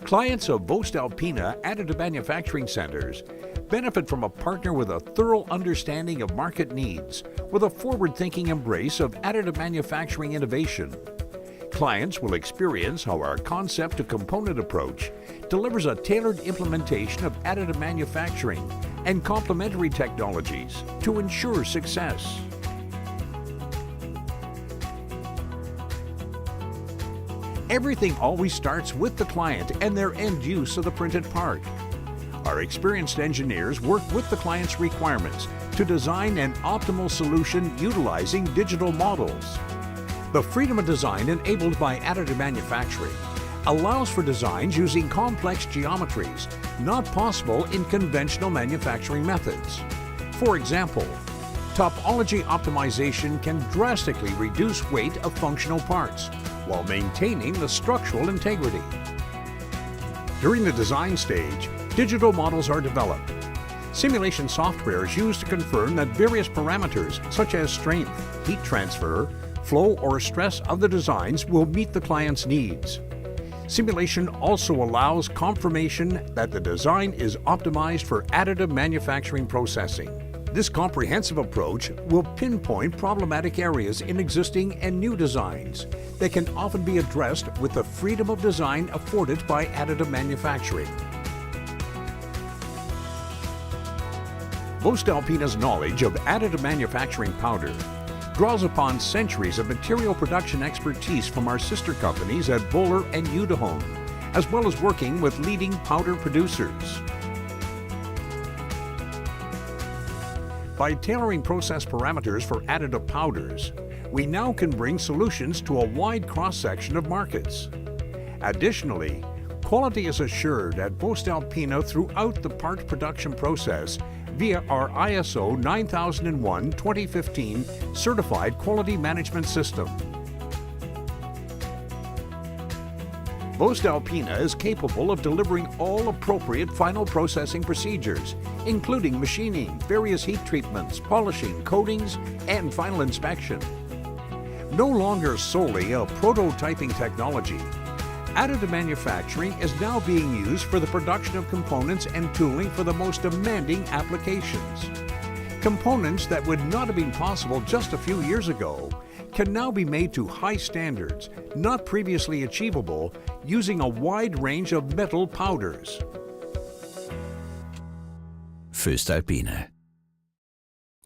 Clients of voestalpine Additive Manufacturing Centers benefit from a partner with a thorough understanding of market needs, with a forward-thinking embrace of additive manufacturing innovation. Clients will experience how our concept-to-component approach delivers a tailored implementation of additive manufacturing and complementary technologies to ensure success. Everything always starts with the client and their end use of the printed part. Our experienced engineers work with the client's requirements to design an optimal solution utilizing digital models. The freedom of design enabled by additive manufacturing allows for designs using complex geometries not possible in conventional manufacturing methods. For example, topology optimization can drastically reduce weight of functional parts while maintaining the structural integrity. During the design stage, digital models are developed. Simulation software is used to confirm that various parameters such as strength, heat transfer, flow or stress of the designs will meet the client's needs. Simulation also allows confirmation that the design is optimized for additive manufacturing processing. This comprehensive approach will pinpoint problematic areas in existing and new designs that can often be addressed with the freedom of design afforded by additive manufacturing. Voestalpine's knowledge of additive manufacturing powder draws upon centuries of material production expertise from our sister companies at Böhler and Udehome, as well as working with leading powder producers. By tailoring process parameters for additive powders, we now can bring solutions to a wide cross-section of markets. Additionally, quality is assured at voestalpine throughout the part production process via our ISO 9001:2015 certified quality management system. voestalpine is capable of delivering all appropriate final processing procedures, including machining, various heat treatments, polishing, coatings, and final inspection. No longer solely a prototyping technology, additive manufacturing is now being used for the production of components and tooling for the most demanding applications. Components that would not have been possible just a few years ago can now be made to high standards, not previously achievable, using a wide range of metal powders. Voestalpine.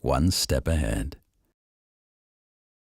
One step ahead.